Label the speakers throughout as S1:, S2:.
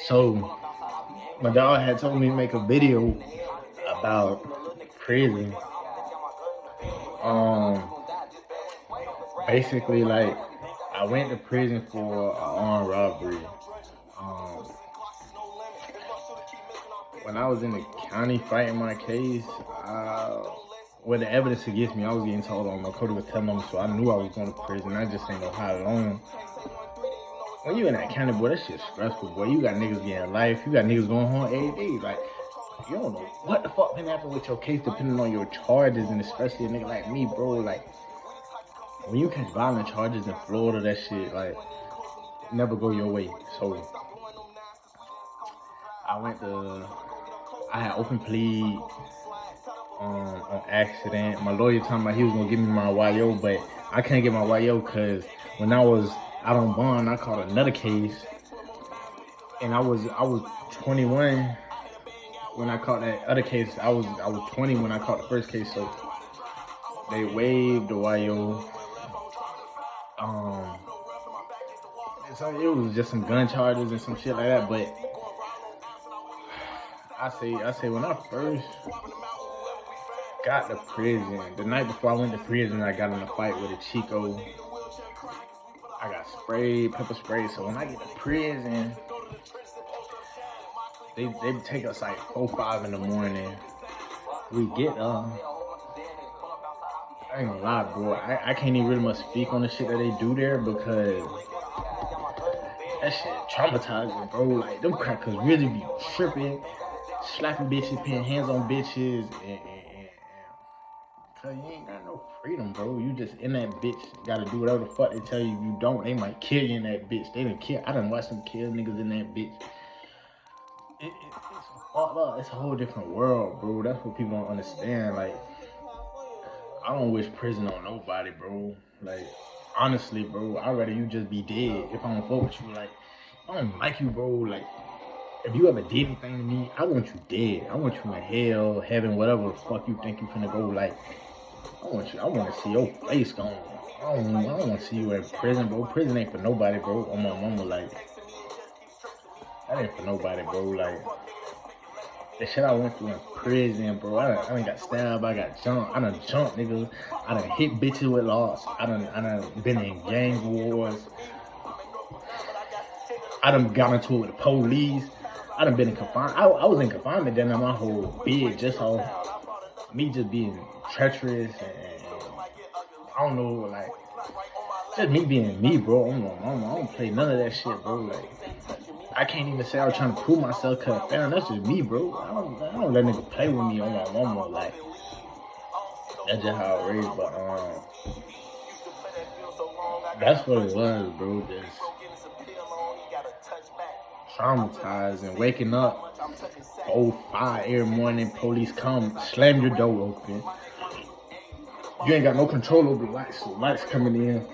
S1: So my dog had told me to make a video about prison. Um, Basically, like I went to prison for an armed robbery. Um, when I was in the county fighting my case, with the evidence against me, I was getting told on. My Cody was telling me, so I knew I was going to prison. I just didn't know how long. When you in that county, boy, that shit's stressful, boy. You got niggas getting life. You got niggas going home every day. Like, you don't know what the fuck can happen with your case depending on your charges, and especially a nigga like me, bro. Like, when you catch violent charges in Florida, that shit, like, never go your way. So, I had open plea on accident. My lawyer talking about he was gonna give me my YO, but I couldn't get my YO because when I was out on bond, I caught another case, and I was 21 when I caught that other case. I was 20 when I caught the first case, so they waived the YO. So it was just some gun charges and some shit like that. But I say when I first got to prison, the night before I went to prison, I got in a fight with a Chico. I got sprayed, pepper sprayed. So when I get to prison, they take us like 4, 5 in the morning. We get I ain't gonna lie, bro. I can't even really much speak on the shit that they do there because that shit traumatizing, bro. Like, them crackers really be tripping, slapping bitches, putting hands on bitches, and cause you ain't got no freedom, bro. You just in that bitch, gotta do whatever the fuck they tell you. You don't, they might kill you in that bitch. They done kill. I done watched them kill niggas in that bitch. It's fucked up. It's a whole different world, bro. That's what people don't understand. Like, I don't wish prison on nobody, bro. Like, honestly, bro, I'd rather you just be dead if I don't fuck with you. Like, I don't like you, bro. Like, if you ever did anything to me, I want you dead. I want you in hell, heaven, whatever the fuck you think you finna go. Like, I want to see your face gone. I don't want to see you in prison, bro. Prison ain't for nobody, bro. On my mama, like, that ain't for nobody, bro. Like, the shit I went through in prison, bro. I done got stabbed. I got jumped. I done jumped niggas. I done hit bitches with loss. I done been in gang wars. I done got into it with the police. I done been in confinement. I was in confinement then my whole bid just on me just being treacherous and I don't know, like, just me being me, bro. I don't play none of that shit, bro. Like, I can't even say I was trying to prove myself, cause damn, that's just me, bro. I don't let niggas play with me on my mama. Like, that's just how I raised. But that's what it was, bro. Just traumatized and waking up 5 every morning. Police come, slam your door open. You ain't got no control over the lights. So lights coming in.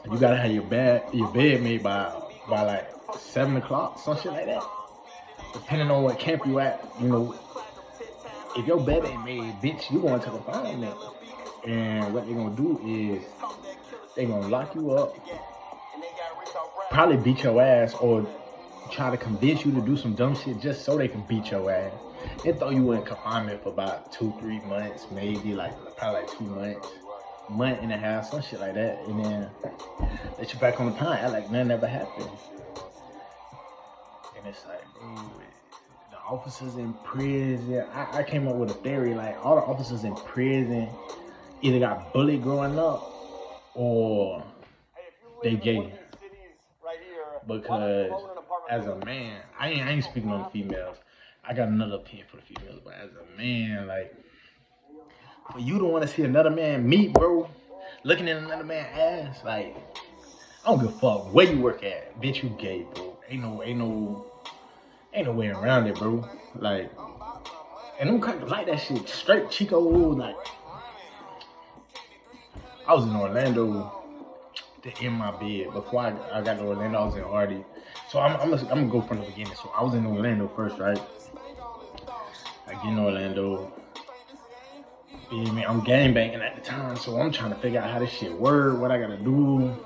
S1: You gotta have your bed made by like 7 o'clock, some shit like that. Depending on what camp you at, you know, if your bed ain't made, bitch, you going to the confinement. And what they gonna do is they gonna lock you up, probably beat your ass, or try to convince you to do some dumb shit just so they can beat your ass. They throw you in confinement for about 2-3 months, maybe probably 2 months, month and a half, some shit like that, and then let you back on the pine, act like nothing ever happened. And it's like, bro, the officers in prison, I came up with a theory, like, all the officers in prison either got bullied growing up or they gay. Because as a man, I ain't speaking on the females. I got another opinion for the females, but as a man, like, for you to want to see another man meet, bro, looking at another man's ass, like, I don't give a fuck where you work at, bitch, you gay, bro. Ain't no way around it, bro. Like, and them crackers like that shit, straight Chico, like, I was in Orlando in my bed. Before I got to Orlando, I was in Hardy. So I'm gonna go from the beginning. So I was in Orlando first, right? I get in Orlando. I'm gangbanging at the time, so I'm trying to figure out how this shit work, what I gotta do.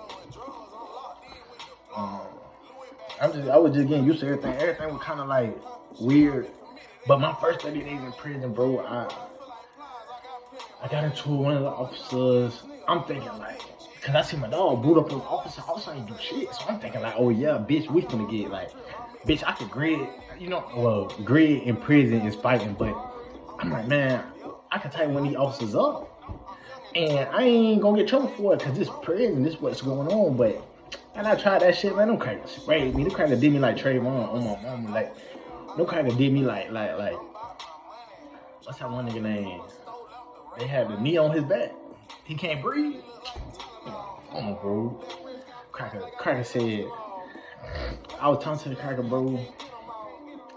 S1: I was just getting used to everything. Everything was kind of like weird. But my first 30 days in prison, bro, I got into one of the officers. I'm thinking like, cause I see my dog boot up on the officer. Officer ain't do shit, so I'm thinking like, oh yeah, bitch, we finna get like, bitch, I could grid, well, grid in prison is fighting, but I'm like, man, I can tie one of these officers up, and I ain't gonna get trouble for it, cause this prison, this what's going on, but. And I tried that shit, man. Them crackers sprayed me. Them crackers did me like Trayvon on my mama. Like, them crackers did me like, what's that one nigga name? They had the knee on his back. He can't breathe. Come on, bro. Cracker said, I was talking to the cracker, bro.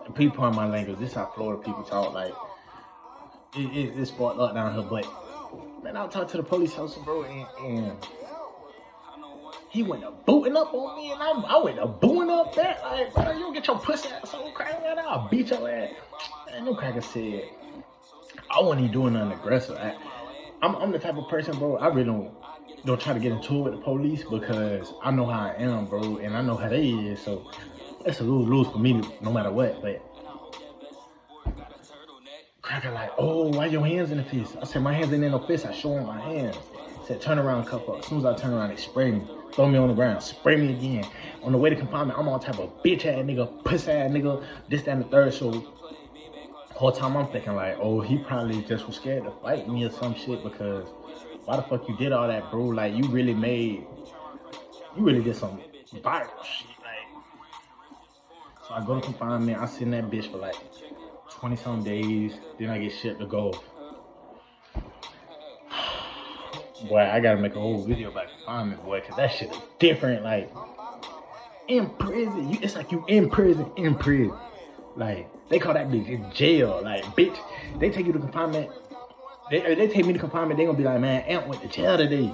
S1: And people in my language, this is how Florida people talk. Like, it's sparked up down here, but man, I was talking to the police officer, bro, and he went to booting up on me, and I went to booing up back. Like, bro, you don't get your pussy ass on cracker, man. I'll beat your ass. And no cracker said, I wasn't even doing nothing aggressive. I'm the type of person, bro, I really don't try to get into it with the police because I know how I am, bro, and I know how they is, so that's a lose for me no matter what. But cracker like, oh, why your hands in the fist? I said, my hands ain't in no fist. I show him my hands. I said, turn around, cuff up. As soon as I turn around, they spray me. Throw me on the ground, spray me again. On the way to confinement, I'm all type of bitch ass nigga, puss ass nigga, this, that, and the third. So whole time I'm thinking like, oh, he probably just was scared to fight me or some shit, because why the fuck you did all that, bro? Like, you really did some viral shit. Like, so I go to confinement, I sit in that bitch for like 20 some days, then I get shipped to go. Boy, I gotta make a whole video about confinement, boy, cause that shit is different. Like, in prison, it's like you in prison. Like, they call that bitch in jail. Like, bitch, they take you to confinement. They take me to confinement, they gonna be like, man, Ant went to jail today.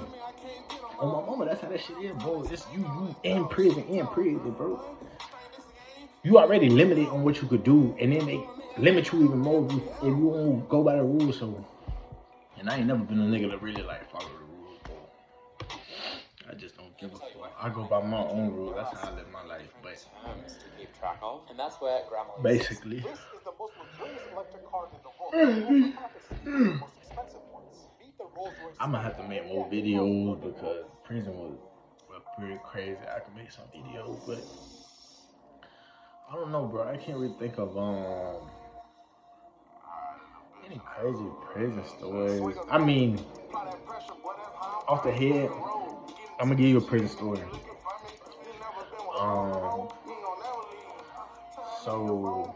S1: On my mama, that's how that shit is, bro. It's you in prison, bro. You already limited on what you could do, and then they limit you even more if you won't go by the rules. So, and I ain't never been a nigga that really like follow the rules, bro. I just don't give a fuck. I go by my own rules. That's how I live my life. But
S2: and that's where grandma
S1: basically,
S3: This is the most luxurious electric car in the world.
S1: I'm gonna have to make more videos because prison was pretty crazy. I can make some videos, but I don't know, bro. I can't really think of any crazy prison stories. I mean, off the head, I'm gonna give you a prison story. So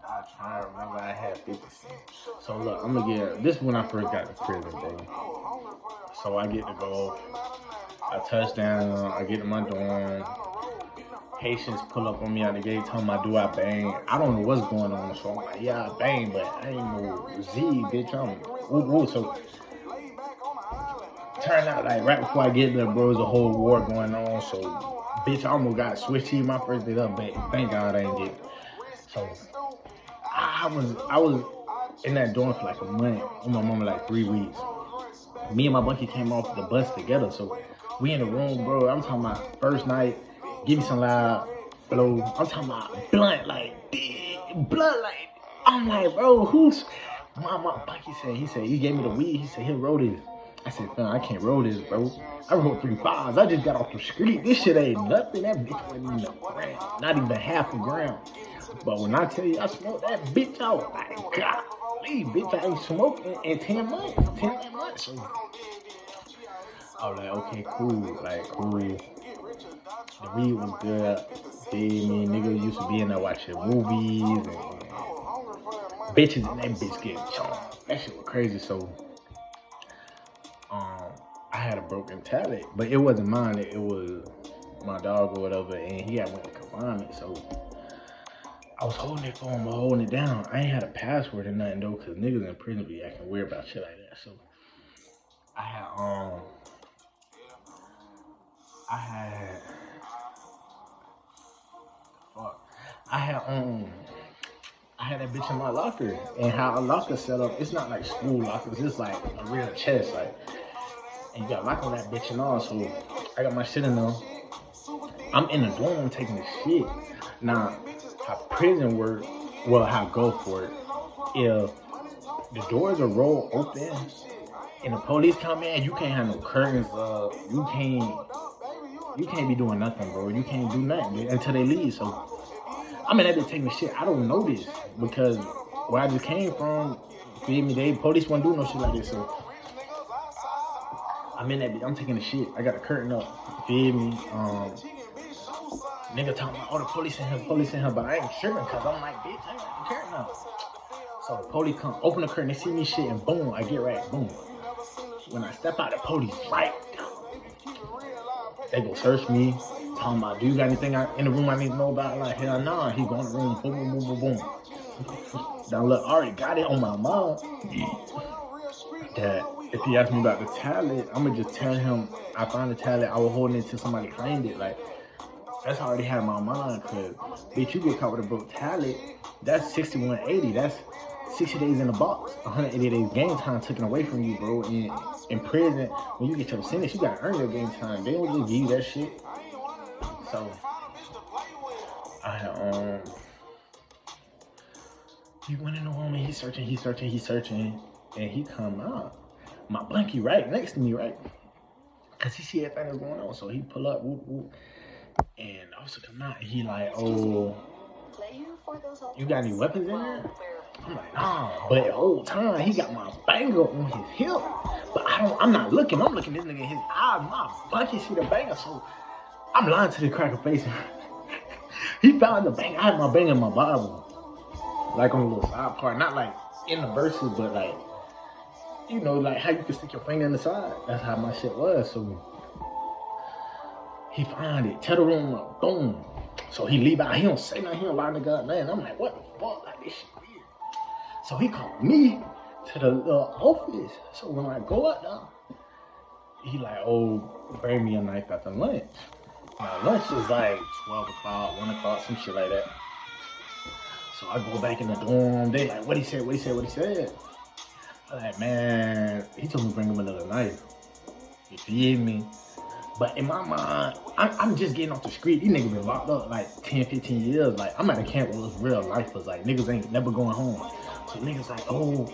S1: I try to remember I had 50 cents. So look, I'm gonna get this when I first got to prison, bro. So I get to go, I touch down, I get to my dorm. Haitians pull up on me out the gate, tell me, do I bang? I don't know what's going on, so I'm like, yeah, I bang, but I ain't no Z, bitch. I'm woo. So turned out like right before I get there, bro, there's a whole war going on. So bitch, I almost got switched to my first day up, but thank God I ain't get it. So I was in that dorm for like a month. On my mama like 3 weeks. Me and my bunkie came off the bus together, so we in the room, bro. I'm talking about first night, give me some loud blow. I'm talking about blunt like blood like. I'm like, bro, who's my bunkie said? He gave me the weed. He said he'll roll this. I said, no, I can't roll this, bro. I rolled 3 5s. I just got off the street. This shit ain't nothing. That bitch wasn't even a gram, not even half a gram. But when I tell you I smoked that bitch out, like, golly, bitch, I ain't smoked in 10 months. 10 months. So I was like, okay, cool. Like, cool. The weed was good. Me and nigga used to be in there watching movies and bitches and that bitch getting chomped. That shit was crazy. So, I had a broken tablet, but it wasn't mine. It was my dog or whatever, and he had went to confinement. So I was holding it for him, holding it down. I ain't had a password or nothing though, cause niggas in prison be acting weird about shit like that. So I had that bitch in my locker, and how a locker set up, it's not like school lockers, it's like a real chest, like. And you got lock on that bitch and all. So I got my shit in there. I'm in the dorm taking the shit. Now, how prison work, well, how I go for it, if the doors are rolled open and the police come in, you can't have no curtains up. You can't be doing nothing, bro. You can't do nothing until they leave. So I'm in that bitch taking the shit. I don't know this because where I just came from, feel me, they police won't do no shit like this. So I'm in that bitch. I'm taking the shit. I got the curtain up. Feel me? Nigga talking about, oh, the police in here, but I ain't tripping because I'm like, bitch, I got the curtain up. So the police come, open the curtain, they see me shit, and boom, I get right, boom. When I step out, the police right down. They go search me, talking about, do you got anything in the room I need to know about? Like, hell nah, he go in the room, boom, boom, boom, boom, boom. Now look, I already got it on my mind that if he asks me about the tablet, I'm gonna just tell him I found the tablet, I was holding it till somebody claimed it. Like, that's already had in my mind, cause bitch, you get caught with a broke tablet, that's 6180, that's 60 days in the box, 180 days game time taken away from you, bro. And in prison, when you get your sentence, you gotta earn your game time. They don't just give you that shit. So I he went in the room and he's searching, and he come out. My blankie right next to me, right? Cause he see everything that's going on. So he pull up, whoop, whoop. And also come out, and he like, oh, you got any weapons in there? I'm like, nah, but the whole time he got my banger on his hip. But I'm not looking, I'm looking this nigga in his eyes, my bucket see the banger, so I'm lying to the cracker face. He found the banger, I had my banger in my Bible. Like on a little side part, not like in the verses, but like, you know, like how you can stick your finger in the side. That's how my shit was, so he find it, tell the room up, boom. So he leave out, he don't say nothing, he don't lie to God, man. I'm like, what the fuck, like this shit weird. So he called me to the office. So when I go up there, he like, oh, bring me a knife after lunch. Now lunch is like 12 o'clock, 1 o'clock, some shit like that. So I go back in the dorm, they like, what he said? I'm like, man, he told me to bring him another knife. You feel me? But in my mind, I'm just getting off the street. These niggas been locked up like 10, 15 years. Like, I'm at a camp where it's real lifers. Like, niggas ain't never going home. So niggas like, oh,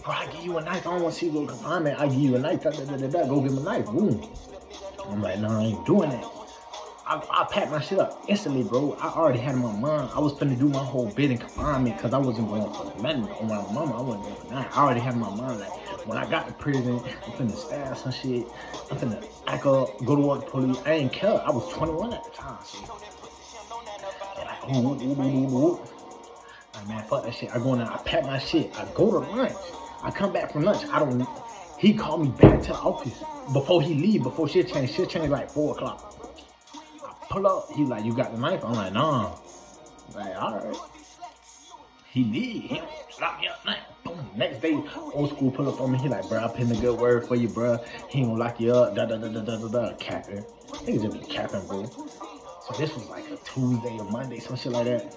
S1: bro, I give you a knife. I don't want to see you go confinement. I give you a knife. Go give him a knife. Boom. I'm like, no, I ain't doing that. I packed my shit up instantly, bro. I already had in my mind. I was finna do my whole bid in confinement because I wasn't going for nothing. On my mama, I wasn't going for nothing. I already had in my mind, like, when I got to prison, I'm finna stab some shit. I'm finna act up, go to work police. I ain't care. I was 21 at the time, so. They're like, ooh. Like, man, fuck that shit. I go in there, I pack my shit. I go to lunch. I come back from lunch. He called me back to the office before he leave, before shit change. Shit change like 4 o'clock. Pull up, he like, you got the knife? I'm like, nah. Like, all right. He leave, he slap me up, man. Boom. Next day, old school pull up on me. He like, bro, I put in a good word for you, bro. He ain't gonna lock you up. Capping. Niggas just be capping, bro. So this was like a Tuesday or Monday, some shit like that.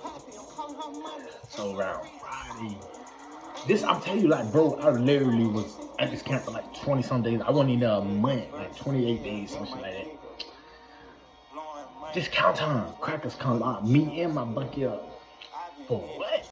S1: So around Friday, I'm telling you, like, bro, I literally was at this camp for like 20 some days. I wasn't even a month, like 28 days, some shit like that. Just count time. Crackers come out. Me and my bunkie up. For what?